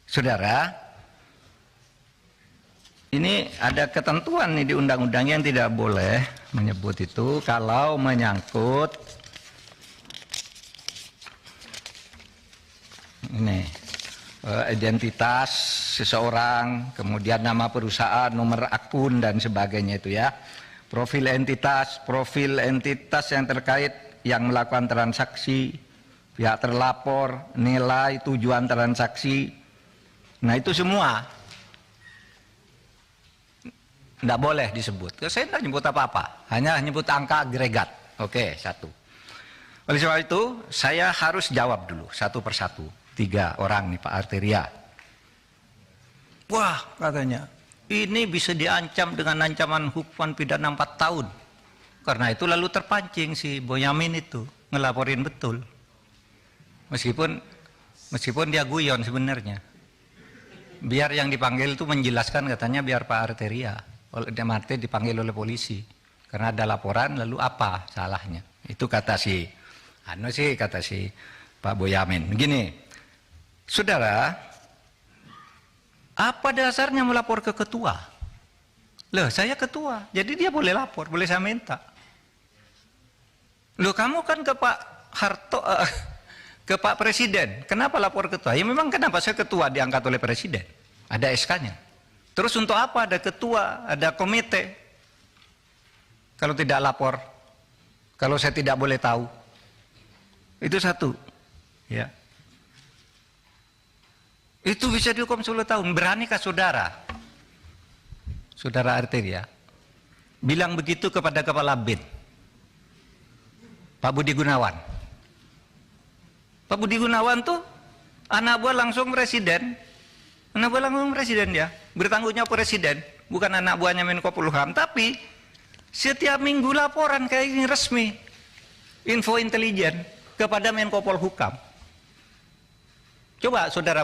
Saudara, ini ada ketentuan nih di undang-undang yang tidak boleh menyebut itu kalau menyangkut ini identitas seseorang, kemudian nama perusahaan, nomor akun dan sebagainya itu ya. Profil entitas yang terkait yang melakukan transaksi, pihak terlapor, nilai, tujuan transaksi. Nah itu semua tidak boleh disebut. Saya tidak nyebut apa-apa, hanya nyebut angka agregat. Oke, satu. Oleh sebab itu, saya harus jawab dulu satu persatu. 3 orang nih Pak Arteria. Wah, katanya, ini bisa diancam dengan ancaman hukuman pidana 4 tahun. Karena itu lalu terpancing si Boyamin itu ngelaporin betul. Meskipun dia guyon sebenarnya. Biar yang dipanggil itu menjelaskan, katanya biar Pak Arteria. Oleh Marte dipanggil oleh polisi. Karena ada laporan, lalu apa salahnya? Itu kata si Pak Boyamin. Begini, saudara, apa dasarnya melapor ke ketua? Loh, saya ketua, jadi dia boleh lapor, boleh saya minta. Loh, kamu kan ke Pak Harto, ke Pak Presiden, kenapa lapor ketua? Ya memang kenapa saya ketua diangkat oleh Presiden, ada SK-nya. Terus untuk apa ada ketua, ada komite? Kalau tidak lapor, kalau saya tidak boleh tahu, itu satu, ya. Itu bisa dihukum 10 tahun. Beranikah saudara Arteria bilang begitu kepada Kepala BIN, Pak Budi Gunawan? Pak Budi Gunawan tuh anak buah langsung presiden. Anak buah langsung presiden dia. Bertanggung jawab presiden, bukan anak buahnya Menko Polhukam. Tapi setiap minggu laporan kayak ini resmi, info intelijen kepada Menko Polhukam. Coba saudara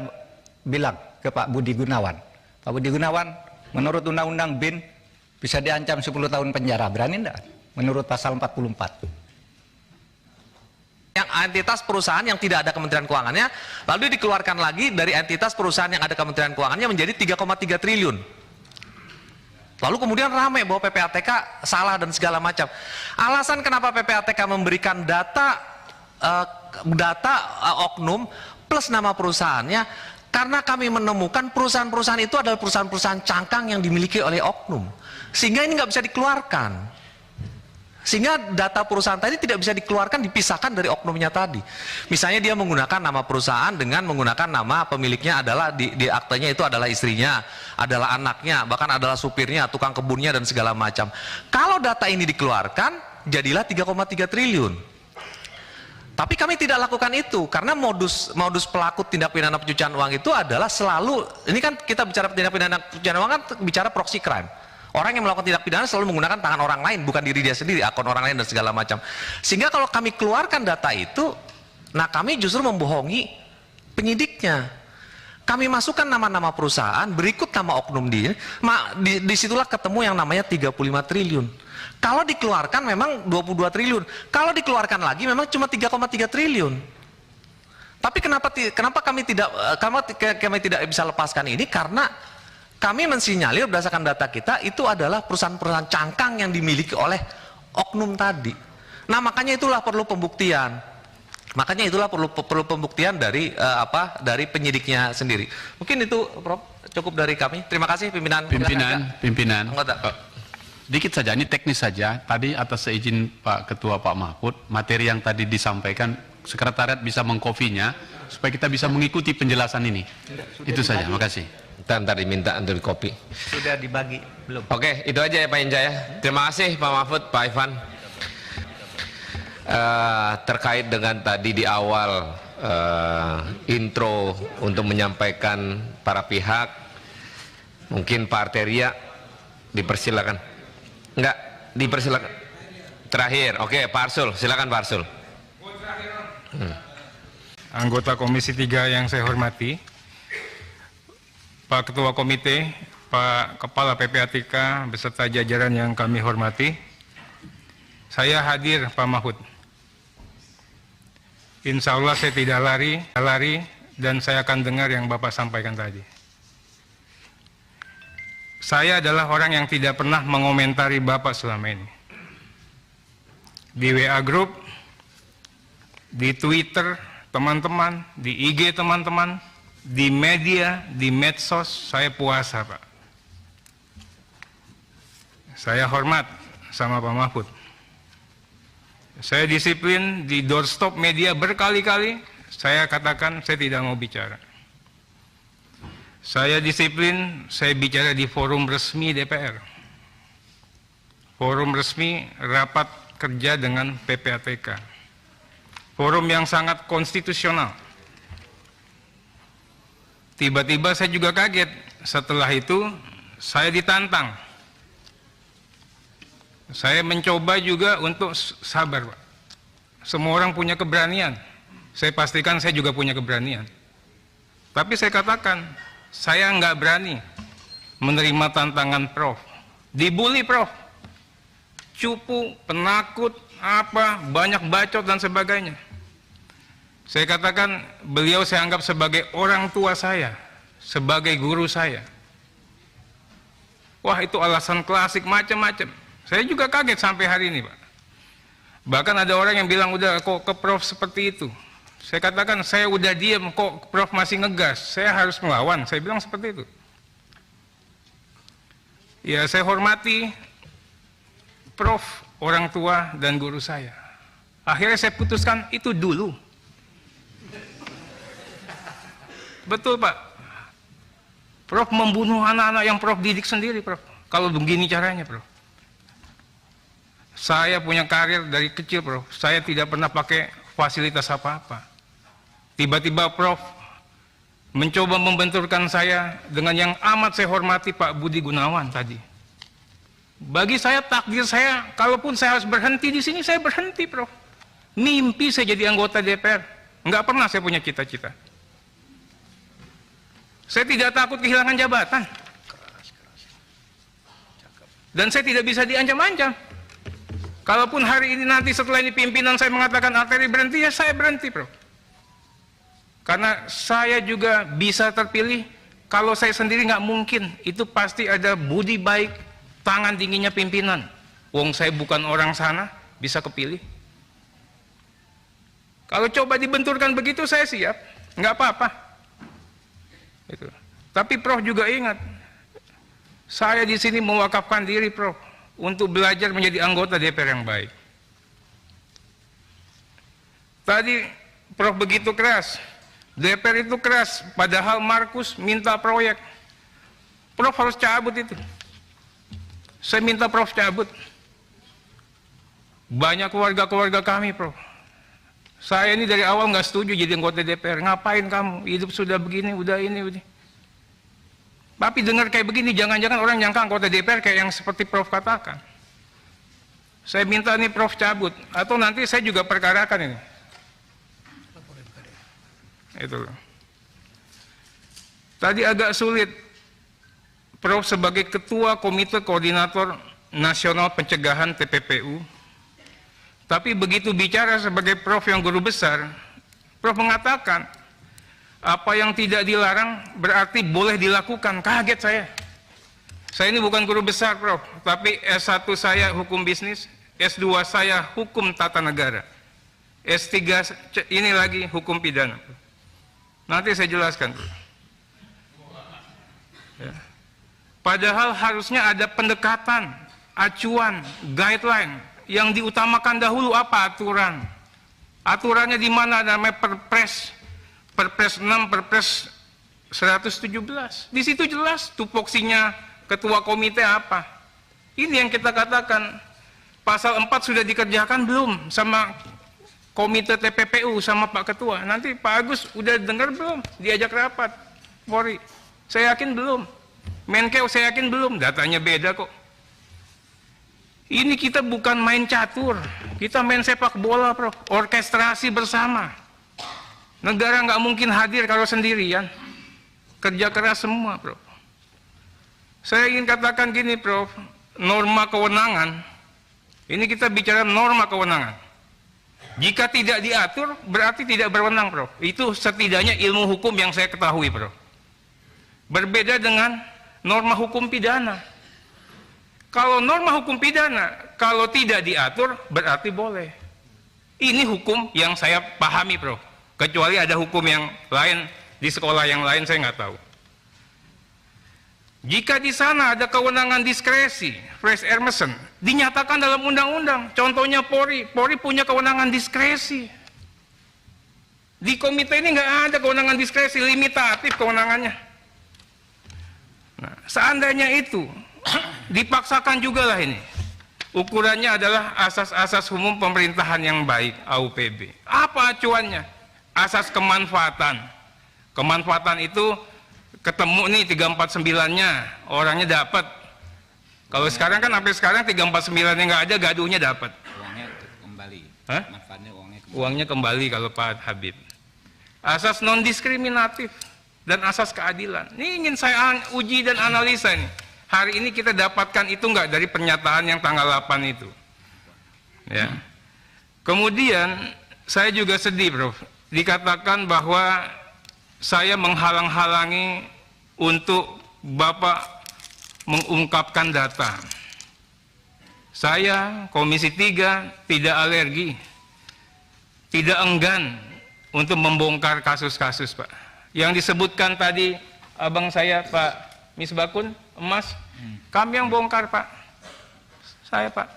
bilang ke Pak Budi Gunawan, Pak Budi Gunawan, menurut Undang-Undang BIN bisa diancam 10 tahun penjara, berani enggak? Menurut pasal 44. Yang entitas perusahaan yang tidak ada Kementerian Keuangannya, lalu dikeluarkan lagi dari entitas perusahaan yang ada Kementerian Keuangannya menjadi 3,3 triliun. Lalu kemudian ramai bahwa PPATK salah dan segala macam. Alasan kenapa PPATK memberikan data oknum plus nama perusahaannya, karena kami menemukan perusahaan-perusahaan itu adalah perusahaan-perusahaan cangkang yang dimiliki oleh oknum, sehingga ini nggak bisa dikeluarkan. Sehingga data perusahaan tadi tidak bisa dikeluarkan, dipisahkan dari oknumnya tadi. Misalnya dia menggunakan nama perusahaan dengan menggunakan nama pemiliknya adalah di aktenya itu adalah istrinya, adalah anaknya, bahkan adalah supirnya, tukang kebunnya dan segala macam. Kalau data ini dikeluarkan, jadilah 3,3 triliun. Tapi kami tidak lakukan itu karena modus pelaku tindak pidana pencucian uang itu adalah selalu, ini kan kita bicara tindak pidana pencucian uang kan bicara proxy crime. Orang yang melakukan tindak pidana selalu menggunakan tangan orang lain, bukan diri dia sendiri, akun orang lain dan segala macam. Sehingga kalau kami keluarkan data itu, nah kami justru membohongi penyidiknya. Kami masukkan nama-nama perusahaan, berikut nama oknum dia, disitulah ketemu yang namanya 35 triliun. Kalau dikeluarkan memang 22 triliun. Kalau dikeluarkan lagi memang cuma 3,3 triliun. Tapi kenapa kami tidak bisa lepaskan ini? Karena kami mensinyalir berdasarkan data kita itu adalah perusahaan-perusahaan cangkang yang dimiliki oleh oknum tadi. Nah makanya itulah perlu pembuktian. Makanya itulah perlu pembuktian dari dari penyidiknya sendiri. Mungkin itu Prof, cukup dari kami. Terima kasih pimpinan. Anggota. Dikit saja, ini teknis saja. Tadi atas seizin Pak Ketua Pak Mahfud, materi yang tadi disampaikan sekretariat bisa mengkopinya supaya kita bisa mengikuti penjelasan ini. Itu saja, makasih. Ntar diminta untuk dikopi. Sudah dibagi belum? Oke, itu aja ya Pak Injaya. Terima kasih Pak Mahfud, Pak Ivan. Terkait dengan tadi di awal intro untuk menyampaikan para pihak, mungkin Pak Arteria dipersilakan. Enggak, dipersilakan. Terakhir, oke Pak Arsul, silakan Pak Arsul. Anggota Komisi 3 yang saya hormati, Pak Ketua Komite, Pak Kepala PPATK beserta jajaran yang kami hormati, saya hadir Pak Mahfud. Insya Allah saya tidak lari dan saya akan dengar yang Bapak sampaikan tadi. Saya adalah orang yang tidak pernah mengomentari Bapak selama ini. Di WA Group, di Twitter teman-teman, di IG teman-teman, di media, di medsos, saya puasa, Pak. Saya hormat sama Pak Mahfud. Saya disiplin di doorstop media berkali-kali, saya katakan saya tidak mau bicara. Saya disiplin, saya bicara di forum resmi DPR. Forum resmi rapat kerja dengan PPATK. Forum yang sangat konstitusional. Tiba-tiba saya juga kaget, setelah itu saya ditantang. Saya mencoba juga untuk sabar, Pak. Semua orang punya keberanian. Saya pastikan saya juga punya keberanian. Tapi saya katakan, saya nggak berani menerima tantangan Prof. Dibully Prof. Cupu, penakut, apa, banyak bacot dan sebagainya. Saya katakan, beliau saya anggap sebagai orang tua saya, sebagai guru saya. Wah, itu alasan klasik macam-macam. Saya juga kaget sampai hari ini, Pak. Bahkan ada orang yang bilang, udah kok ke Prof seperti itu. Saya katakan, saya udah diam, kok Prof masih ngegas. Saya harus melawan, saya bilang seperti itu. Ya, saya hormati Prof, orang tua dan guru saya. Akhirnya saya putuskan, itu dulu. Betul, Pak. Prof membunuh anak-anak yang Prof didik sendiri, Prof. Kalau begini caranya, Prof. Saya punya karir dari kecil, Prof. Saya tidak pernah pakai fasilitas apa-apa. Tiba-tiba Prof mencoba membenturkan saya dengan yang amat saya hormati, Pak Budi Gunawan tadi. Bagi saya, takdir saya, kalaupun saya harus berhenti di sini, saya berhenti, Prof. Mimpi saya jadi anggota DPR. Nggak pernah saya punya cita-cita. Saya tidak takut kehilangan jabatan. Dan saya tidak bisa diancam-ancam. Kalaupun hari ini nanti setelah ini pimpinan saya mengatakan Arteri berhenti, ya saya berhenti, Bro. Karena saya juga bisa terpilih, kalau saya sendiri nggak mungkin. Itu pasti ada budi baik, tangan dinginnya pimpinan. Wong saya bukan orang sana, bisa kepilih. Kalau coba dibenturkan begitu, saya siap. Nggak apa-apa. Itu. Tapi Prof juga ingat, saya di sini mewakafkan diri, Prof, untuk belajar menjadi anggota DPR yang baik. Tadi Prof begitu keras, DPR itu keras, padahal Markus minta proyek. Prof harus cabut itu. Saya minta Prof cabut. Banyak keluarga-keluarga kami, Prof. Saya ini dari awal nggak setuju jadi anggota DPR. Ngapain kamu? Hidup sudah begini, udah ini. Tapi dengar kayak begini, jangan-jangan orang nyangka anggota DPR kayak yang seperti Prof katakan. Saya minta nih Prof cabut, atau nanti saya juga perkarakan ini. Itu. Tadi agak sulit, Prof sebagai Ketua Komite Koordinator Nasional Pencegahan TPPU, tapi begitu bicara sebagai Prof yang guru besar, Prof mengatakan, apa yang tidak dilarang berarti boleh dilakukan. Kaget saya. Saya ini bukan guru besar, Prof, tapi S1 saya hukum bisnis, S2 saya hukum tata negara, S3 ini lagi hukum pidana. Nanti saya jelaskan. Ya. Padahal harusnya ada pendekatan, acuan, guideline. Yang diutamakan dahulu apa? Aturan. Aturannya di mana? Namanya Perpres 6, Perpres 117. Di situ jelas tupoksinya ketua komite apa. Ini yang kita katakan. Pasal 4 sudah dikerjakan belum sama komite TPPU sama Pak Ketua? Nanti Pak Agus udah dengar belum? Diajak rapat Polri? Saya yakin belum. Menkeu saya yakin belum. Datanya beda kok. Ini kita bukan main catur. Kita main sepak bola, Prof. Orkestrasi bersama. Negara nggak mungkin hadir kalau sendirian. Kerja keras semua, Prof. Saya ingin katakan gini, Prof. Norma kewenangan. Ini kita bicara norma kewenangan. Jika tidak diatur, berarti tidak berwenang, Prof. Itu setidaknya ilmu hukum yang saya ketahui, Prof. Berbeda dengan norma hukum pidana. Kalau norma hukum pidana, kalau tidak diatur, berarti boleh. Ini hukum yang saya pahami, Prof. Kecuali ada hukum yang lain, di sekolah yang lain saya nggak tahu. Jika di sana ada kewenangan diskresi, fresh Emerson, dinyatakan dalam undang-undang. Contohnya Polri punya kewenangan diskresi. Di komite ini nggak ada kewenangan diskresi, limitatif kewenangannya. Nah, seandainya itu dipaksakan juga lah ini. Ukurannya adalah asas-asas umum pemerintahan yang baik, AUPB. Apa acuannya? Asas kemanfaatan. Kemanfaatan itu ketemu nih 349-nya, orangnya dapat. Kalau sekarang kan sampai sekarang 349-nya nggak ada, gaduhnya dapat. Uangnya kembali. Hah? Manfaatnya Uangnya kembali kalau Pak Habib. Asas non diskriminatif dan asas keadilan. Ini ingin saya uji dan analisa nih. Hari ini kita dapatkan itu nggak dari pernyataan yang tanggal 8 itu. Ya. Kemudian saya juga sedih, Prof. Dikatakan bahwa saya menghalang-halangi untuk Bapak mengungkapkan data. Saya, Komisi 3, tidak alergi, tidak enggan untuk membongkar kasus-kasus, Pak. Yang disebutkan tadi abang saya, Pak Misbakun, Emas, kami yang bongkar, Pak. Saya, Pak.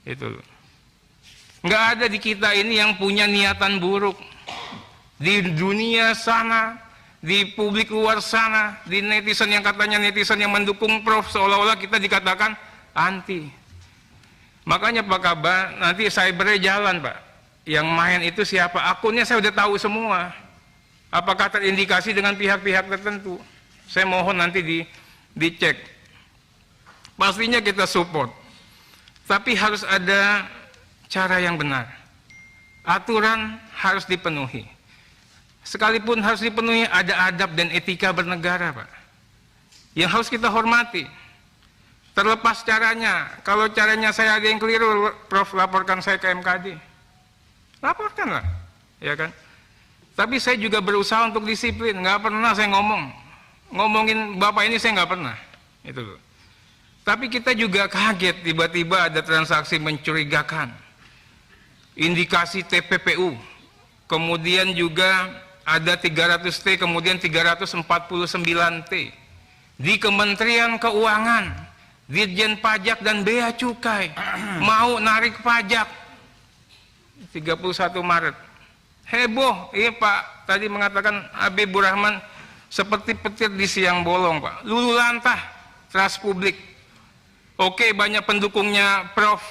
Itu. Nggak ada di kita ini yang punya niatan buruk. Di dunia sana, di publik luar sana, di netizen yang katanya netizen yang mendukung Prof, seolah-olah kita dikatakan anti. Makanya Pak Kabar, nanti cybernya jalan, Pak. Yang main itu siapa? Akunnya saya udah tahu semua. Apakah terindikasi dengan pihak-pihak tertentu? Saya mohon nanti dicek. Pastinya kita support. Tapi harus ada cara yang benar. Aturan harus dipenuhi. Sekalipun harus dipenuhi, ada adab dan etika bernegara, Pak, yang harus kita hormati. Terlepas caranya, kalau caranya saya ada yang keliru, Prof, laporkan saya ke MKD. Laporkanlah, ya kan? Tapi saya juga berusaha untuk disiplin. Nggak pernah saya ngomongin Bapak ini, saya nggak pernah. Itu loh. Tapi kita juga kaget, tiba-tiba ada transaksi mencurigakan. Indikasi TPPU. Kemudian juga ada 300T, kemudian 349T. Di Kementerian Keuangan, Ditjen Pajak dan Bea Cukai mau narik pajak 31 Maret. Heboh, iya Pak, tadi mengatakan Habibur Rahman seperti petir di siang bolong, Pak. Lulu lantah, trust publik. Oke, banyak pendukungnya Prof,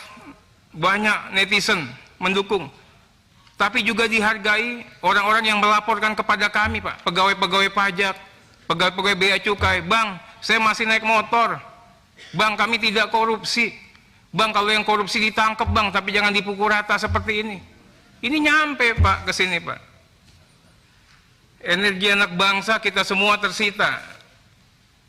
banyak netizen mendukung. Tapi juga dihargai orang-orang yang melaporkan kepada kami, Pak. Pegawai-pegawai pajak, pegawai-pegawai bea cukai. Bang, saya masih naik motor. Bang, kami tidak korupsi. Bang, kalau yang korupsi ditangkap, Bang, tapi jangan dipukul rata seperti ini. Ini nyampe, Pak, ke sini, Pak. Energi anak bangsa kita semua tersita.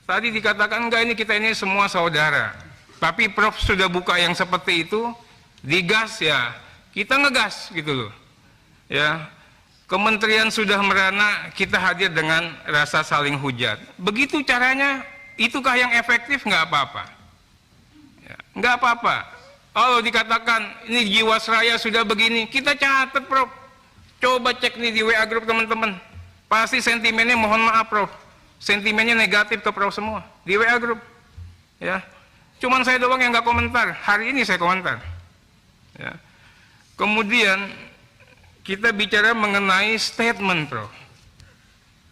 Tadi dikatakan, enggak, ini kita ini semua saudara. Tapi Prof sudah buka yang seperti itu, digas ya, kita ngegas gitu loh. Ya, kementerian sudah merana, kita hadir dengan rasa saling hujat. Begitu caranya, itukah yang efektif? Nggak apa-apa. Ya, nggak apa-apa. Kalau dikatakan ini Jiwasraya sudah begini, kita catat, Prof. Coba cek nih di WA Group teman-teman. Pasti sentimennya, mohon maaf, Prof, sentimennya negatif ke Prof semua di WA Group. Ya, cuman saya doang yang nggak komentar. Hari ini saya komentar. Ya. Kemudian kita bicara mengenai statement, Prof.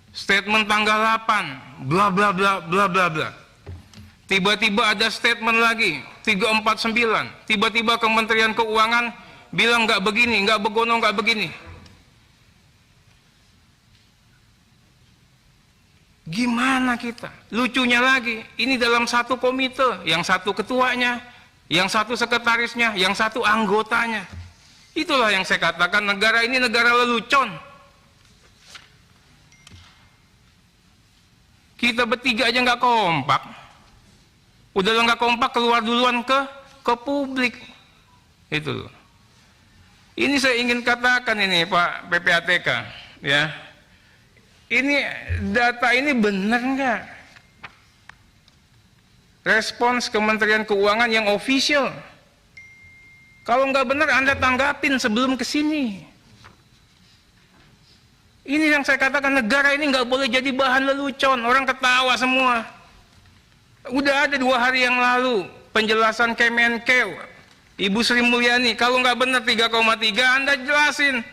Statement tanggal 8, bla bla bla bla bla bla. Tiba-tiba ada statement lagi, 349. Tiba-tiba Kementerian Keuangan bilang nggak begini, nggak begono, nggak begini. Gimana kita? Lucunya lagi, ini dalam satu komite, yang satu ketuanya, yang satu sekretarisnya, yang satu anggotanya. Itulah yang saya katakan, negara ini negara lelucon. Kita bertiga aja nggak kompak. Udah nggak kompak, keluar duluan ke publik. Itu loh. Ini saya ingin katakan ini Pak PPATK, ya. Ini data ini benar nggak? Respons Kementerian Keuangan yang official. Kalau nggak benar Anda tanggapin sebelum ke sini. Ini yang saya katakan, negara ini nggak boleh jadi bahan lelucon, orang ketawa semua. Udah ada 2 hari yang lalu penjelasan Kemenkeu, Ibu Sri Mulyani, kalau nggak benar 3,3 Anda jelasin.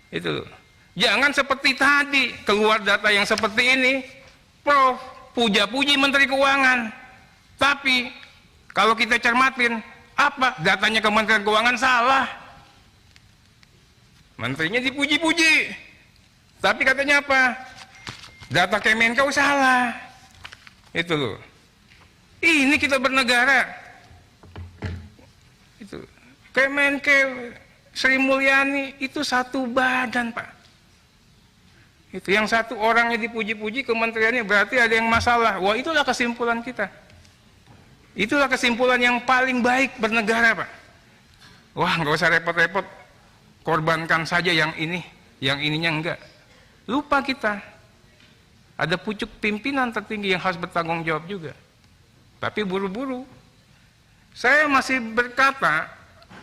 Itu loh. Jangan seperti tadi, keluar data yang seperti ini, Prof, puja-puji Menteri Keuangan. Tapi, kalau kita cermatin, apa? Datanya Kementerian Keuangan salah. Menterinya dipuji-puji. Tapi katanya apa? Data Kemenkeu salah. Itu loh. Ini kita bernegara. Itu. Kemenkeu, Sri Mulyani, itu satu badan, Pak. Itu yang satu orangnya dipuji-puji, kementeriannya, berarti ada yang masalah. Wah, itulah kesimpulan kita. Itulah kesimpulan yang paling baik bernegara, Pak. Wah, nggak usah repot-repot, korbankan saja yang ini, yang ininya enggak. Lupa kita. Ada pucuk pimpinan tertinggi yang harus bertanggung jawab juga. Tapi buru-buru. Saya masih berkata,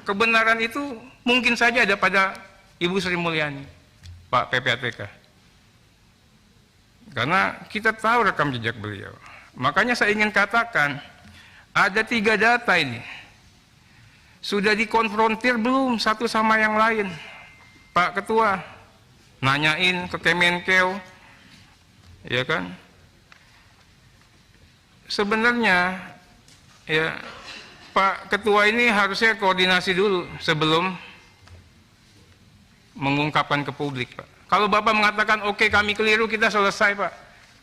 kebenaran itu mungkin saja ada pada Ibu Sri Mulyani, Pak PPATK. Karena kita tahu rekam jejak beliau. Makanya saya ingin katakan, ada 3 data ini. Sudah dikonfrontir belum satu sama yang lain? Pak Ketua, nanyain ke Kemenkeu, ya kan? Sebenarnya, ya Pak Ketua ini harusnya koordinasi dulu sebelum mengungkapkan ke publik, Pak. Kalau Bapak mengatakan, oke, kami keliru, kita selesai, Pak.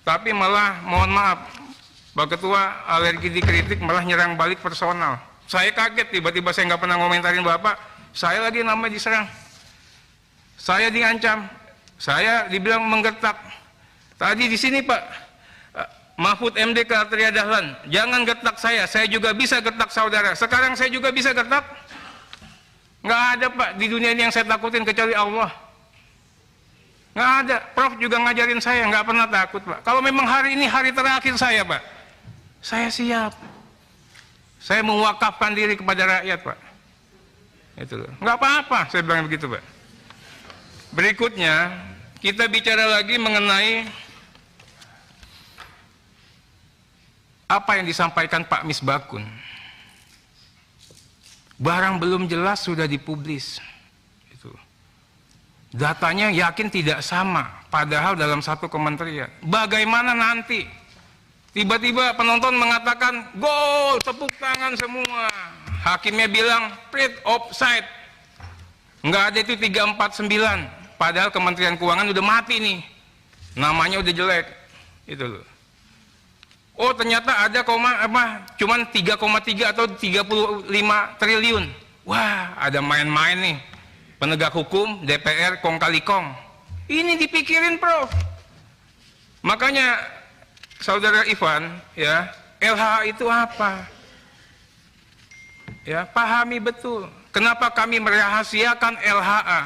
Tapi malah, mohon maaf, Pak Ketua alergi dikritik, malah nyerang balik personal. Saya kaget, tiba-tiba saya nggak pernah ngomentarin Bapak, saya lagi namanya diserang. Saya diancam, saya dibilang menggertak. Tadi di sini, Pak, Mahfud MD ke Atria Dahlan, jangan gertak saya juga bisa gertak saudara. Sekarang saya juga bisa gertak. Nggak ada, Pak, di dunia ini yang saya takutin kecuali Allah. Nggak ada, Prof juga ngajarin saya, nggak pernah takut, Pak. Kalau memang hari ini hari terakhir saya, Pak, saya siap. Saya mewakafkan diri kepada rakyat, Pak. Itu loh. Nggak apa-apa, saya bilang begitu, Pak. Berikutnya, kita bicara lagi mengenai apa yang disampaikan Pak Misbakun. Barang belum jelas sudah dipublis. Datanya yakin tidak sama, padahal dalam satu kementerian. Bagaimana nanti tiba-tiba penonton mengatakan gol, tepuk tangan semua, hakimnya bilang print offside, nggak ada itu 349, padahal Kementerian Keuangan udah mati nih, namanya udah jelek, itu loh. Oh, ternyata ada cuman 3,3 atau 35 triliun. Wah, ada main-main nih. Penegak hukum, DPR, kong kali kong. Ini dipikirin, Prof. Makanya, Saudara Ivan, ya, LHA itu apa? Ya, pahami betul. Kenapa kami merahasiakan LHA?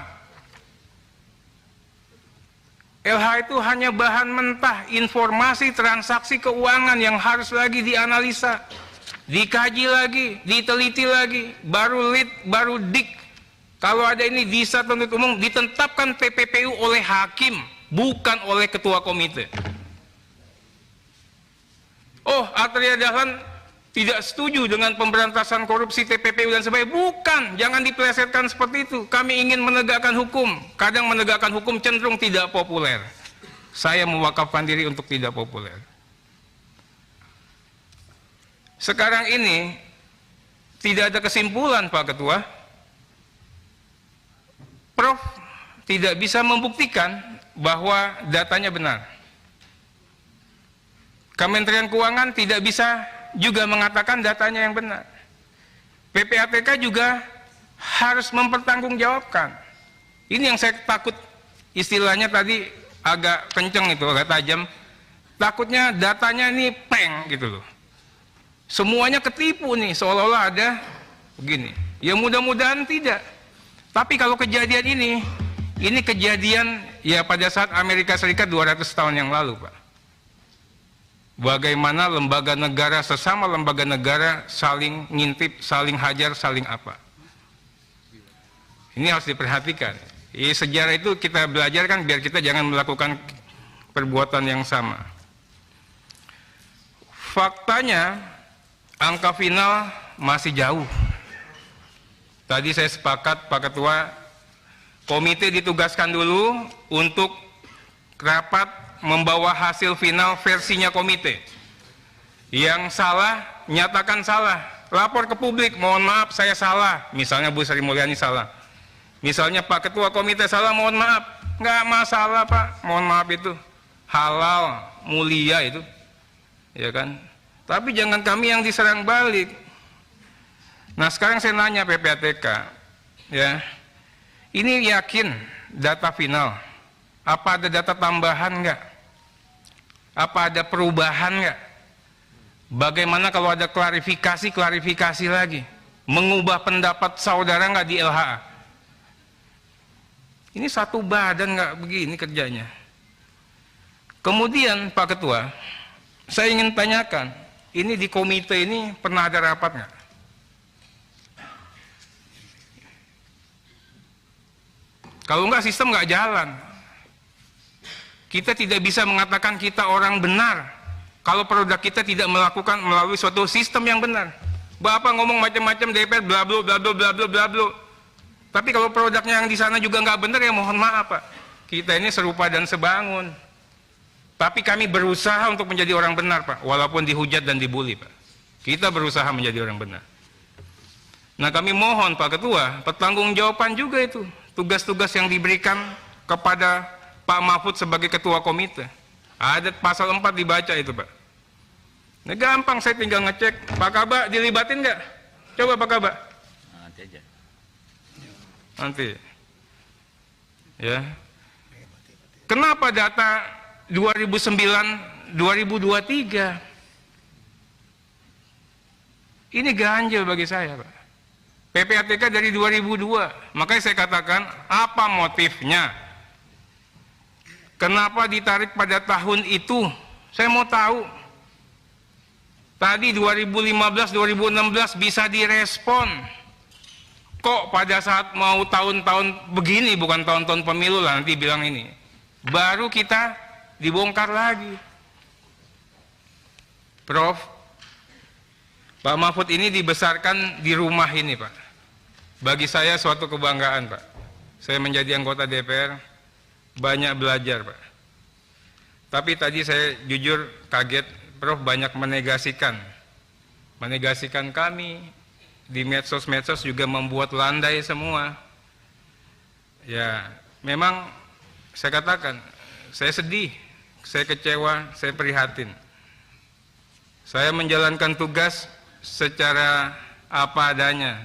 LHA itu hanya bahan mentah, informasi transaksi keuangan yang harus lagi dianalisa, dikaji lagi, diteliti lagi, baru lead, baru dik. Kalau ada ini bisa tuntut umum ditetapkan TPPU oleh hakim, bukan oleh ketua komite. Oh, Atria Dahlan tidak setuju dengan pemberantasan korupsi TPPU dan sebagainya. Bukan, jangan dipelesetkan seperti itu. Kami ingin menegakkan hukum. Kadang menegakkan hukum cenderung tidak populer. Saya mewakafkan diri untuk tidak populer. Sekarang ini tidak ada kesimpulan, Pak Ketua. Prof tidak bisa membuktikan bahwa datanya benar. Kementerian Keuangan tidak bisa juga mengatakan datanya yang benar. PPATK juga harus mempertanggungjawabkan. Ini yang saya takut, istilahnya tadi agak kenceng itu, agak tajam. Takutnya datanya ini prank gitu loh. Semuanya ketipu nih, seolah-olah ada begini. Ya mudah-mudahan tidak. Tapi kalau kejadian ini kejadian ya pada saat Amerika Serikat 200 tahun yang lalu, Pak. Bagaimana lembaga negara, sesama lembaga negara saling ngintip, saling hajar, saling apa. Ini harus diperhatikan. Sejarah itu kita belajar kan biar kita jangan melakukan perbuatan yang sama. Faktanya angka final masih jauh. Tadi saya sepakat Pak Ketua, komite ditugaskan dulu untuk rapat membawa hasil final versinya komite. Yang salah, nyatakan salah. Lapor ke publik, mohon maaf saya salah. Misalnya Bu Sri Mulyani salah. Misalnya Pak Ketua komite salah, mohon maaf. Nggak masalah Pak, mohon maaf itu. Halal, mulia itu. Ya kan? Tapi jangan kami yang diserang balik. Nah sekarang saya nanya PPATK, ya, ini yakin data final? Apa ada data tambahan nggak? Apa ada perubahan nggak? Bagaimana kalau ada klarifikasi lagi? Mengubah pendapat saudara nggak di LHA? Ini satu badan nggak begini kerjanya. Kemudian Pak Ketua, saya ingin tanyakan, ini di komite ini pernah ada rapat nggak? Kalau nggak sistem nggak jalan. Kita tidak bisa mengatakan kita orang benar kalau produk kita tidak melakukan melalui suatu sistem yang benar. Bapak ngomong macam-macam DPR bla bla bla bla bla bla bla bla. Tapi kalau produknya yang di sana juga nggak benar ya mohon maaf Pak. Kita ini serupa dan sebangun. Tapi kami berusaha untuk menjadi orang benar Pak, walaupun dihujat dan dibully Pak. Kita berusaha menjadi orang benar. Nah kami mohon Pak Ketua, pertanggungjawaban juga itu. Tugas-tugas yang diberikan kepada Pak Mahfud sebagai ketua komite. Ada pasal 4 dibaca itu Pak. Nah gampang saya tinggal ngecek. Pak Kaba dilibatin nggak? Coba Pak Kaba. Nanti aja. Nanti. Ya. Kenapa data 2009 2023? Ini ganjil bagi saya Pak. PPATK dari 2002. Makanya saya katakan apa motifnya? Kenapa ditarik pada tahun itu? Saya mau tahu. Tadi 2015-2016 bisa direspon. Kok pada saat mau tahun-tahun begini, bukan tahun-tahun pemilu lah nanti bilang ini. Baru kita dibongkar lagi. Prof, Pak Mahfud ini dibesarkan di rumah ini Pak. Bagi saya suatu kebanggaan Pak. Saya menjadi anggota DPR, banyak belajar Pak. Tapi tadi saya jujur kaget, Prof banyak menegasikan kami di medsos-medsos juga membuat landai semua. Ya, memang saya katakan, saya sedih, saya kecewa, saya prihatin. Saya menjalankan tugas secara apa adanya,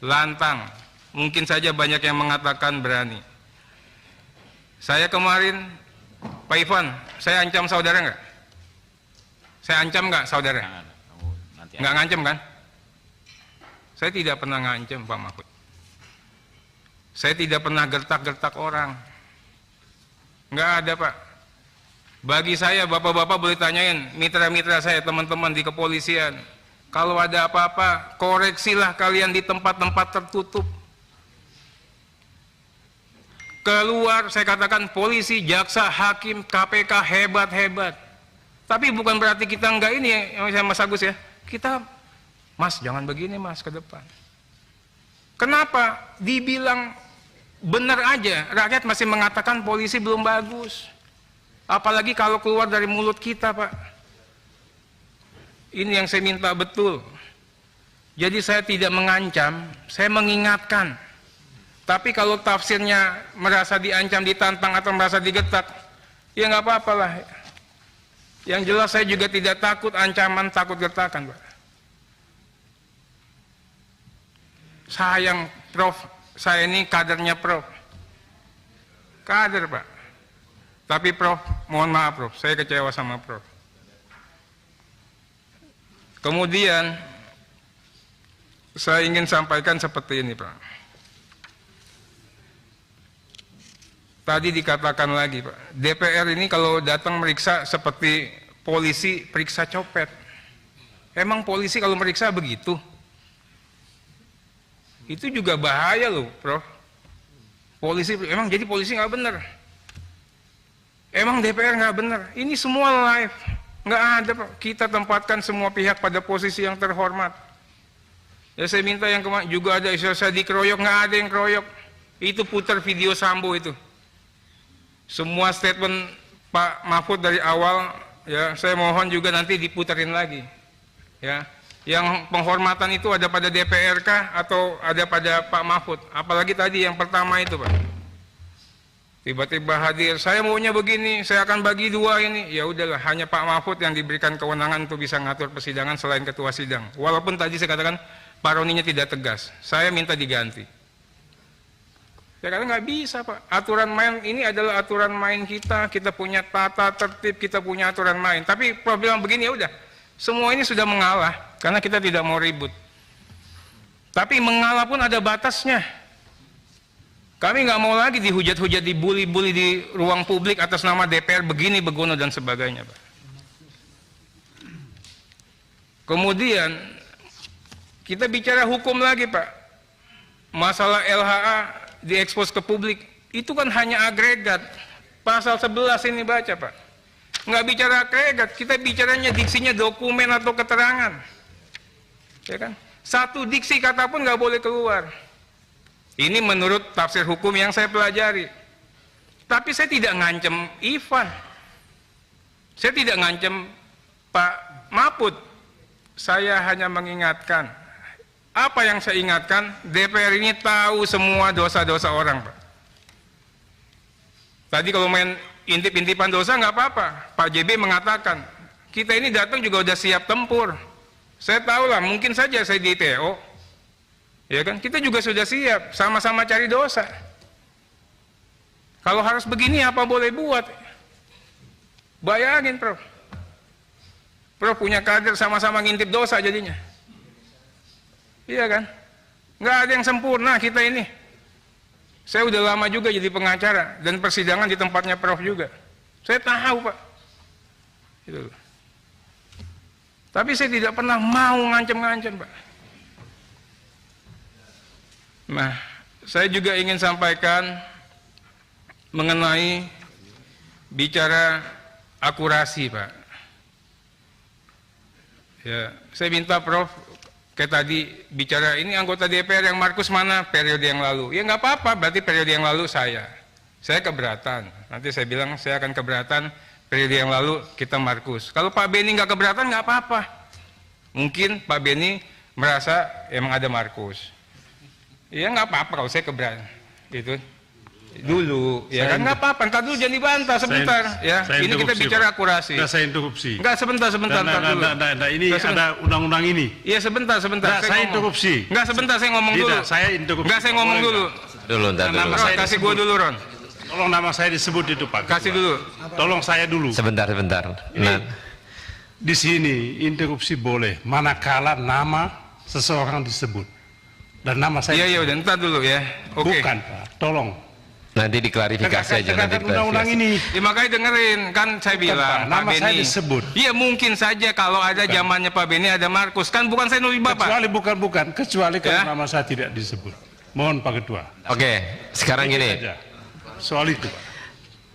lantang. Mungkin saja banyak yang mengatakan berani. Saya kemarin, Pak Ivan, saya ancam saudara nggak? Saya ancam nggak saudara? Nggak ngancam kan? Saya tidak pernah ngancam Pak Mahfud. Saya tidak pernah gertak-gertak orang. Nggak ada Pak. Bagi saya, bapak-bapak boleh tanyain mitra-mitra saya, teman-teman di kepolisian. Kalau ada apa-apa, koreksilah kalian di tempat-tempat tertutup. Keluar, saya katakan polisi, jaksa, hakim, KPK hebat-hebat. Tapi bukan berarti kita enggak ini ya, Mas Agus ya. Kita, Mas jangan begini Mas ke depan. Kenapa? Dibilang benar aja, rakyat masih mengatakan polisi belum bagus. Apalagi kalau keluar dari mulut kita Pak. Ini yang saya minta betul. Jadi saya tidak mengancam, saya mengingatkan. Tapi kalau tafsirnya merasa diancam, ditantang atau merasa digetak, ya nggak apa-apa lah. Yang jelas saya juga tidak takut ancaman, takut getakan Pak. Sayang Prof, saya ini kadernya Prof. Kader Pak. Tapi Prof, mohon maaf Prof, saya kecewa sama Prof. Kemudian saya ingin sampaikan seperti ini Pak. tadi dikatakan lagi Pak, DPR ini kalau datang meriksa seperti polisi periksa copet. Emang polisi kalau meriksa begitu? Itu juga bahaya loh, Prof. Polisi, emang jadi polisi nggak benar? Emang DPR nggak benar? Ini semua live, nggak ada Pak. Kita tempatkan semua pihak pada posisi yang terhormat. Ya saya minta yang kemarin juga ada isu saya dikeroyok, nggak ada yang keroyok. Itu putar video Sambo itu. Semua statement Pak Mahfud dari awal, ya saya mohon juga nanti diputarin lagi. Ya, yang penghormatan itu ada pada DPR kah atau ada pada Pak Mahfud? Apalagi tadi yang pertama itu Pak. Tiba-tiba hadir, saya maunya begini, saya akan bagi dua ini. Ya udahlah, hanya Pak Mahfud yang diberikan kewenangan untuk bisa ngatur persidangan selain ketua sidang. Walaupun tadi saya katakan Pak Roninya tidak tegas, saya minta diganti. Saya kata nggak bisa Pak, aturan main ini adalah aturan main kita punya tata tertib, kita punya aturan main. Tapi problem begini ya udah, semua ini sudah mengalah karena kita tidak mau ribut. Tapi mengalah pun ada batasnya. Kami nggak mau lagi dihujat-hujat, dibully-bully di ruang publik atas nama DPR begini, begono dan sebagainya Pak. Kemudian kita bicara hukum lagi Pak. Masalah LHA diekspos ke publik, itu kan hanya agregat. Pasal 11 ini baca Pak. Nggak bicara agregat, kita bicaranya diksinya dokumen atau keterangan. Ya kan? Satu diksi kata pun nggak boleh keluar. Ini menurut tafsir hukum yang saya pelajari. Tapi saya tidak ngancem Ivan. Saya tidak ngancem Pak Mahfud. Saya hanya mengingatkan. Apa yang saya ingatkan, DPR ini tahu semua dosa-dosa orang, Pak. Tadi kalau main intip-intipan dosa nggak apa-apa. Pak JB mengatakan, kita ini datang juga udah siap tempur. Saya tahu lah, mungkin saja saya di TO. Ya kan, kita juga sudah siap, sama-sama cari dosa. Kalau harus begini, apa boleh buat? Bayangin, Prof. Prof punya kader sama-sama ngintip dosa jadinya. Iya kan? Nggak ada yang sempurna kita ini. Saya udah lama juga jadi pengacara dan persidangan di tempatnya Prof juga. Saya tahu Pak. Itu. Tapi saya tidak pernah mau ngancem-ngancem Pak. Nah, saya juga ingin sampaikan mengenai bicara akurasi Pak. Ya, saya minta Prof kayak tadi bicara ini anggota DPR yang Markus mana periode yang lalu. Ya nggak apa-apa, berarti periode yang lalu saya keberatan. Nanti saya bilang saya akan keberatan periode yang lalu kita Markus. Kalau Pak Beni nggak keberatan nggak apa-apa. Mungkin Pak Beni merasa emang ada Markus. Ya nggak apa-apa kalau saya keberatan. Itu dulu, ya kan nggak apa-apa. Entar dulu jangan dibantah sebentar. Ini kita bicara akurasi. Nggak, saya interupsi. Nggak, sebentar dulu. Ini ada undang-undang ini. Iya sebentar. Nggak, saya interupsi. Nggak, sebentar saya ngomong dulu. Tidak, saya interupsi. Nggak, saya ngomong dulu. Ntar dulu. Ron, kasih gua dulu Ron. Tolong nama saya disebut itu Pak. Kasih dulu. Tolong saya dulu. Sebentar. Nah, di sini interupsi boleh manakala nama seseorang disebut. Dan nama saya. Iya, udah ntar dulu ya. Oke. Bukan Pak, tolong. Nanti diklarifikasi aja. Nanti undang-undang ini. Ya, makanya dengerin kan saya bilang Pak, nama Pak saya Beni. disebut. Iya mungkin saja kalau ada zamannya Pak Beni ada Markus, kan bukan saya nulis Bapak. Kecuali kecuali kalau Ya. nama saya tidak disebut. Mohon Pak Ketua. Oke, sekarang gini. Saja. Soal itu Pak.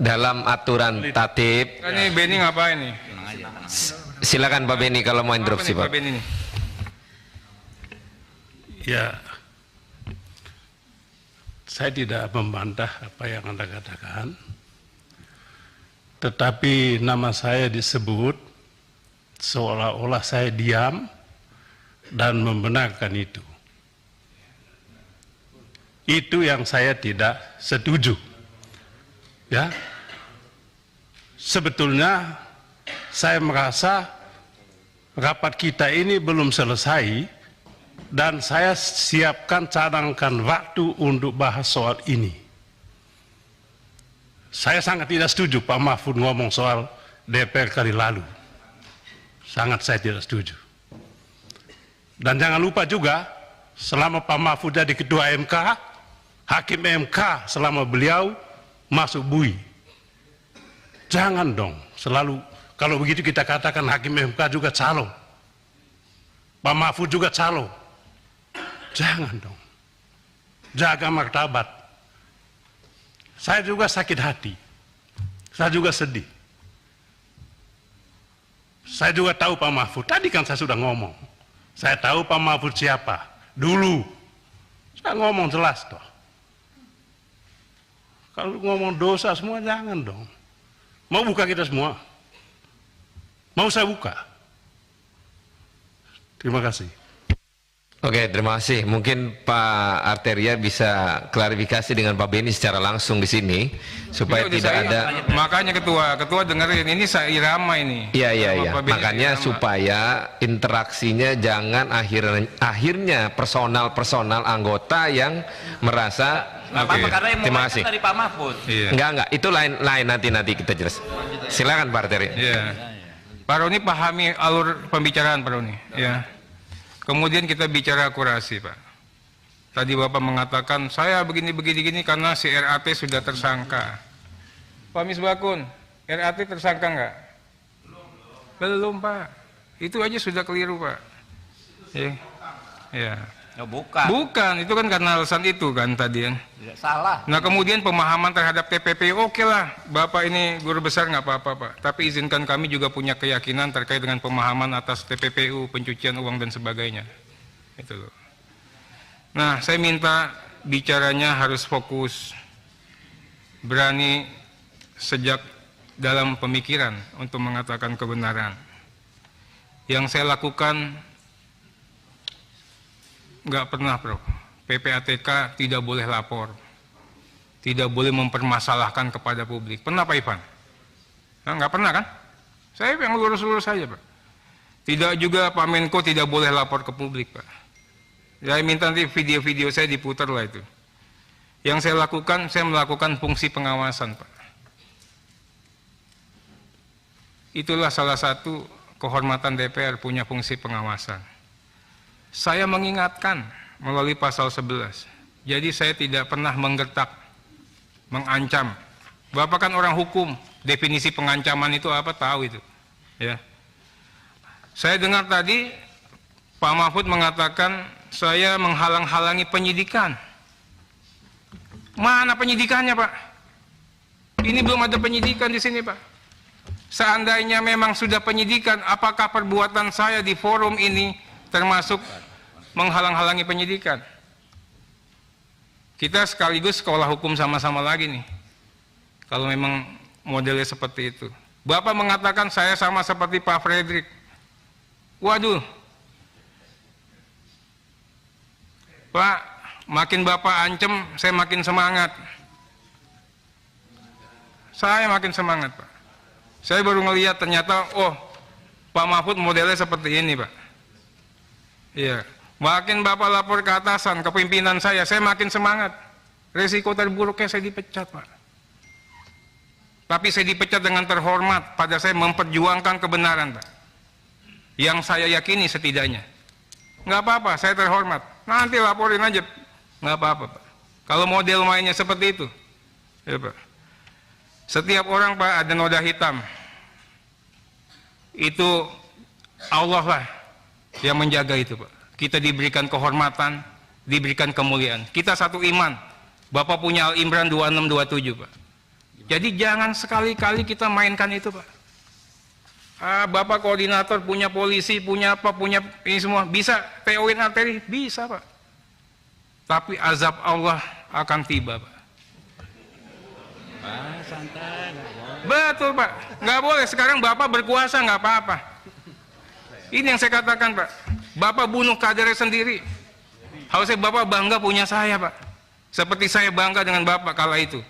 Dalam aturan tatib, Ini Beni ngapain nih? silakan Pak Beni kalau mau Apa interupsi nih Pak. Pak Beni nih? Ya, saya tidak membantah apa yang Anda katakan, tetapi nama saya disebut seolah-olah saya diam dan membenarkan itu. Itu yang saya tidak setuju. Ya, sebetulnya saya merasa rapat kita ini belum selesai dan saya siapkan cadangkan waktu untuk bahas soal ini. Saya sangat tidak setuju Pak Mahfud ngomong soal DPR kali lalu. Sangat saya tidak setuju. Dan jangan lupa juga, selama Pak Mahfud jadi ketua MK, hakim MK selama beliau masuk bui. Jangan dong selalu, kalau begitu kita katakan Hakim MK juga calo, Pak Mahfud juga calo. Jangan dong, jaga martabat. Saya juga sakit hati, saya juga sedih. Saya juga tahu Pak Mahfud, tadi kan saya sudah ngomong. Saya tahu Pak Mahfud siapa, dulu. Saya ngomong jelas toh. Kalau ngomong dosa semua jangan dong. Mau buka kita semua? Mau saya buka? Terima kasih. Oke, terima kasih. Mungkin Pak Arteria bisa klarifikasi dengan Pak Beni secara langsung di sini supaya tidak ada. Makanya ketua dengerin, ini saya irama ini. Iya. Makanya supaya interaksinya jangan akhirnya personal anggota yang merasa. Oke. Karena yang terima kasih. dari Pak Mahfud. Iya. Enggak, itu lain nanti kita jelas. Silakan Pak Arteria. Iya. Pak Roni pahami alur pembicaraan Pak Roni. Ya. Kemudian kita bicara akurasi, Pak. Tadi Bapak mengatakan saya begini karena si RAT sudah tersangka. Pak Misbakun, RAT tersangka enggak? Belum, Pak. Itu aja sudah keliru, Pak. Ya. Oh, bukan. Bukan, itu kan karena alasan itu kan tadi kan. Tidak salah. Nah kemudian pemahaman terhadap TPPU, oke lah, Bapak ini guru besar nggak apa-apa Pak. Tapi izinkan kami juga punya keyakinan terkait dengan pemahaman atas TPPU, pencucian uang dan sebagainya. Itu loh. Nah saya minta bicaranya harus fokus, berani sejak dalam pemikiran untuk mengatakan kebenaran. Yang saya lakukan nggak pernah, Bro. PPATK tidak boleh lapor, tidak boleh mempermasalahkan kepada publik. Pernah Pak Ivan? Nah, nggak pernah kan? Saya yang lurus-lurus saja, Pak. Tidak juga Pak Menko tidak boleh lapor ke publik, Pak. Saya minta nanti video-video saya diputar lah itu. Yang saya lakukan, saya melakukan fungsi pengawasan, Pak. Itulah salah satu kehormatan DPR, punya fungsi pengawasan. Saya mengingatkan melalui pasal 11. Jadi saya tidak pernah menggertak, mengancam. Bapak kan orang hukum, definisi pengancaman itu apa tahu itu. Ya. Saya dengar tadi Pak Mahfud mengatakan saya menghalang-halangi penyidikan. Mana penyidikannya, Pak? Ini belum ada penyidikan di sini, Pak. Seandainya memang sudah penyidikan, apakah perbuatan saya di forum ini termasuk menghalang-halangi penyidikan? Kita sekaligus sekolah hukum sama-sama lagi nih. Kalau memang modelnya seperti itu. Bapak mengatakan saya sama seperti Pak Fredrik. Waduh. Pak, makin Bapak ancam, saya makin semangat. Saya makin semangat, Pak. Saya baru ngelihat ternyata, oh, Pak Mahfud modelnya seperti ini, Pak. Iya. Makin Bapak lapor ke atasan, ke pimpinan saya makin semangat. Resiko terburuknya saya dipecat, Pak. Tapi saya dipecat dengan terhormat, pada saya memperjuangkan kebenaran, Pak. Yang saya yakini setidaknya. Nggak apa-apa, saya terhormat. Nanti laporin aja. Nggak apa-apa, Pak. Kalau model mainnya seperti itu. Ya, Pak. Setiap orang, Pak, ada noda hitam. Itu Allah lah yang menjaga itu, Pak. Kita diberikan kehormatan, diberikan kemuliaan. Kita satu iman. Bapak punya Al-Imran 26-27, Pak. Jadi jangan sekali-kali kita mainkan itu, Pak. Bapak koordinator, punya polisi, punya apa, punya ini semua. Bisa TO-in arteri? Bisa, Pak. Tapi azab Allah akan tiba, Pak. Betul, Pak. Nggak boleh. Sekarang Bapak berkuasa, nggak apa-apa. Ini yang saya katakan, Pak. Bapak bunuh kadernya sendiri. Harusnya Bapak bangga punya saya, Pak. Seperti saya bangga dengan Bapak kala itu.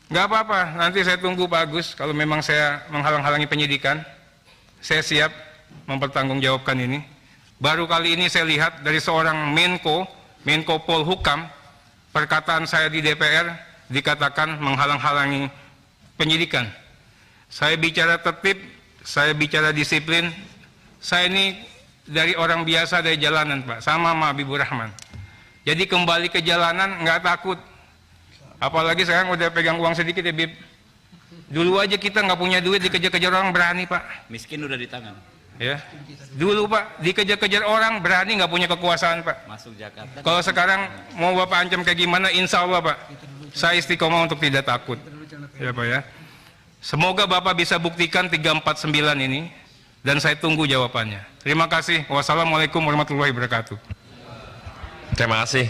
Nggak apa-apa. Nanti saya tunggu Pak Agus. Kalau memang saya menghalang-halangi penyidikan, saya siap mempertanggungjawabkan ini. Baru kali ini saya lihat dari seorang Menko Polhukam, perkataan saya di DPR dikatakan menghalang-halangi penyidikan. Saya bicara tertib, saya bicara disiplin. Saya ini dari orang biasa dari jalanan, Pak, sama Habibur Rahman. Jadi kembali ke jalanan nggak takut. Apalagi sekarang udah pegang uang sedikit ya, Bib. Dulu aja kita nggak punya duit, dikejar-kejar orang berani, Pak. Miskin udah di tangan. Ya, dulu Pak, dikejar-kejar orang berani, nggak punya kekuasaan, Pak. Masuk Jakarta. Kalau sekarang mau Bapak ancam kayak gimana, insya Allah Pak, saya istiqomah untuk tidak takut. Ya Pak ya. Semoga Bapak bisa buktikan 349 ini, dan saya tunggu jawabannya. Terima kasih. Wassalamualaikum warahmatullahi wabarakatuh. Terima kasih.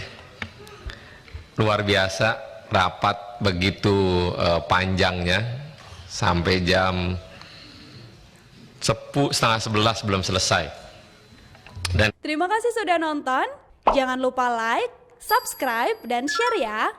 Luar biasa rapat begitu panjangnya sampai jam 10:30 belum selesai. Dan Terima kasih sudah nonton. Jangan lupa like, subscribe, dan share ya.